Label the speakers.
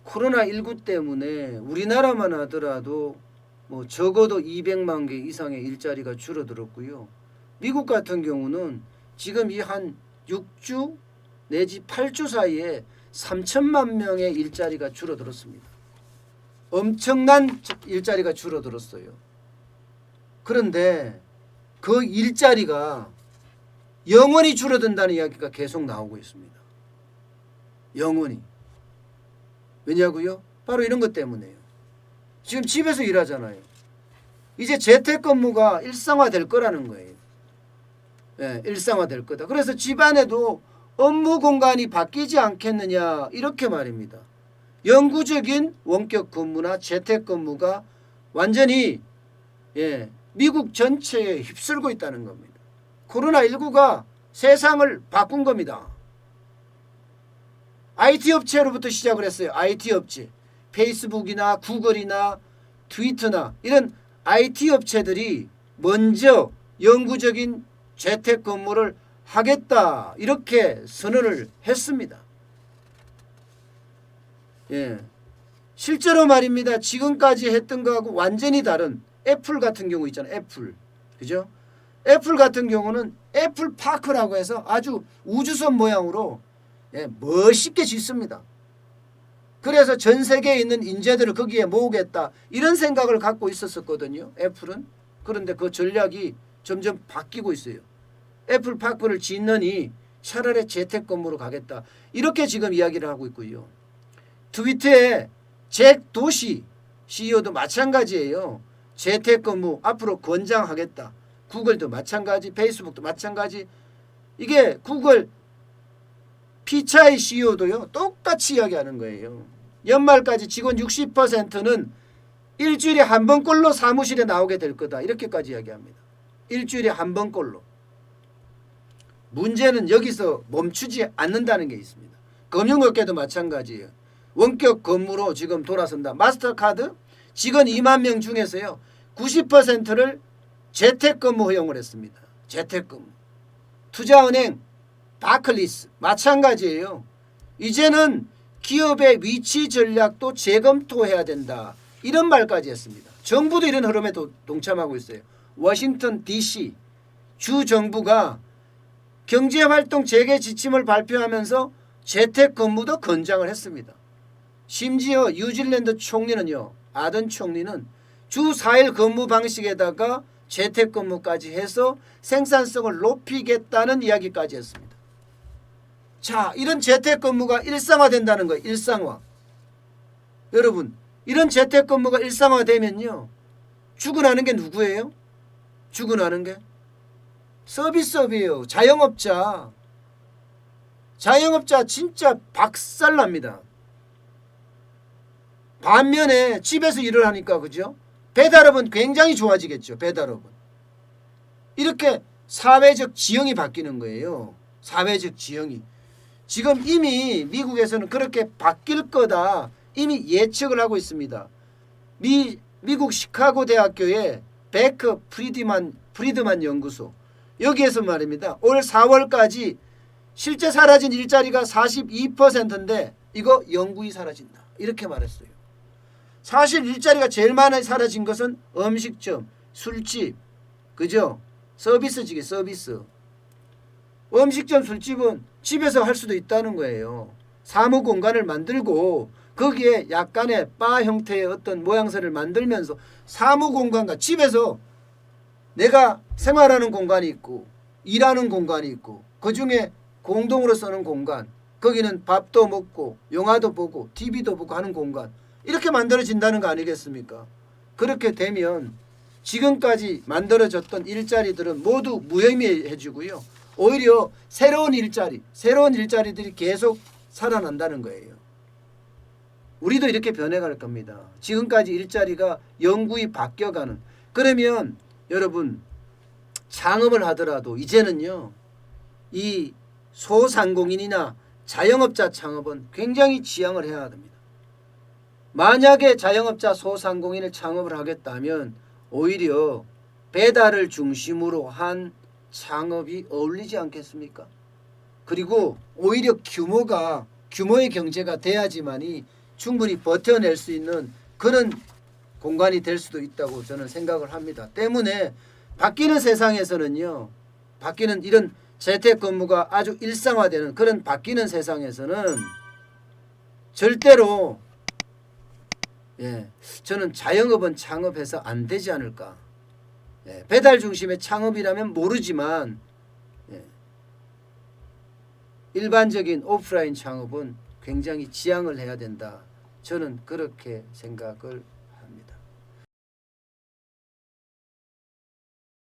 Speaker 1: 코로나19 때문에 우리나라만 하더라도 뭐 적어도 200만 개 이상의 일자리가 줄어들었고요. 미국 같은 경우는 지금 이 한 6주 내지 8주 사이에 3천만 명의 일자리가 줄어들었습니다. 엄청난 일자리가 줄어들었어요. 그런데 그 일자리가 영원히 줄어든다는 이야기가 계속 나오고 있습니다. 영원히. 왜냐고요? 바로 이런 것 때문에요. 지금 집에서 일하잖아요. 이제 재택근무가 일상화될 거라는 거예요. 예, 일상화될 거다. 그래서 집안에도 업무 공간이 바뀌지 않겠느냐 이렇게 말입니다. 영구적인 원격 근무나 재택근무가 완전히 미국 전체에 휩쓸고 있다는 겁니다. 코로나19가 세상을 바꾼 겁니다. IT 업체로부터 시작을 했어요. IT 업체. 페이스북이나 구글이나 트위터나 이런 IT 업체들이 먼저 영구적인 재택근무를 하겠다 이렇게 선언을 했습니다. 실제로 말입니다. 지금까지 했던 거하고 완전히 다른 애플 같은 경우 있잖아요. 애플. 그죠? 애플 같은 경우는 애플 파크라고 해서 아주 우주선 모양으로 멋있게 짓습니다. 그래서 전 세계에 있는 인재들을 거기에 모으겠다 이런 생각을 갖고 있었거든요. 애플은. 그런데 그 전략이 점점 바뀌고 있어요. 애플 파크를 짓느니 차라리 재택근무로 가겠다. 이렇게 지금 이야기를 하고 있고요. 트위터의 잭 도시 CEO도 마찬가지예요. 재택근무 앞으로 권장하겠다. 구글도 마찬가지, 페이스북도 마찬가지. 이게 구글 피차이 CEO도요. 똑같이 이야기하는 거예요. 연말까지 직원 60%는 일주일에 한 번꼴로 사무실에 나오게 될 거다. 이렇게까지 이야기합니다. 일주일에 한 번꼴로. 문제는 여기서 멈추지 않는다는 게 있습니다. 금융업계도 마찬가지예요. 원격 근무로 지금 돌아선다. 마스터카드 직원 2만 명 중에서요. 90%를 재택근무 허용을 했습니다. 재택근무. 투자은행 바클리스 마찬가지예요. 이제는 기업의 위치 전략도 재검토해야 된다. 이런 말까지 했습니다. 정부도 이런 흐름에 동참하고 있어요. 워싱턴 DC 주 정부가 경제활동 재개 지침을 발표하면서 재택근무도 권장을 했습니다. 심지어 뉴질랜드 총리는요. 아던 총리는 주 4일 근무 방식에다가 재택근무까지 해서 생산성을 높이겠다는 이야기까지 했습니다. 자, 이런 재택근무가 일상화된다는 거예요. 일상화. 여러분, 이런 재택근무가 일상화되면요. 죽어나는 게 누구예요? 죽어나는 게 서비스업이에요. 자영업자. 자영업자 진짜 박살납니다. 반면에 집에서 일을 하니까 그죠? 배달업은 굉장히 좋아지겠죠. 배달업은. 이렇게 사회적 지형이 바뀌는 거예요. 사회적 지형이. 지금 이미 미국에서는 그렇게 바뀔 거다. 이미 예측을 하고 있습니다. 미국 시카고 대학교의 베크 프리드만 연구소. 여기에서 말입니다. 올 4월까지 실제 사라진 일자리가 42%인데 이거 영구히 사라진다. 이렇게 말했어요. 사실 일자리가 제일 많이 사라진 것은 음식점, 술집, 그죠? 서비스직이 서비스. 음식점, 술집은 집에서 할 수도 있다는 거예요. 사무 공간을 만들고 거기에 약간의 바 형태의 어떤 모양새를 만들면서 사무 공간과 집에서 내가 생활하는 공간이 있고 일하는 공간이 있고 그중에 공동으로 쓰는 공간, 거기는 밥도 먹고 영화도 보고 TV도 보고 하는 공간, 이렇게 만들어진다는 거 아니겠습니까? 그렇게 되면 지금까지 만들어졌던 일자리들은 모두 무의미해지고요. 오히려 새로운 일자리들이 계속 살아난다는 거예요. 우리도 이렇게 변해갈 겁니다. 지금까지 일자리가 영구히 바뀌어가는. 그러면 여러분 창업을 하더라도 이제는요. 이 소상공인이나 자영업자 창업은 굉장히 지양을 해야 됩니다. 만약에 자영업자 소상공인을 창업을 하겠다면 오히려 배달을 중심으로 한 창업이 어울리지 않겠습니까? 그리고 오히려 규모의 경제가 돼야지만이 충분히 버텨낼 수 있는 그런 공간이 될 수도 있다고 저는 생각을 합니다. 때문에 바뀌는 세상에서는요. 바뀌는 이런 재택근무가 아주 일상화되는 그런 바뀌는 세상에서는 절대로 저는 자영업은 창업해서 안 되지 않을까. 배달 중심의 창업이라면 모르지만 일반적인 오프라인 창업은 굉장히 지양을 해야 된다. 저는 그렇게 생각을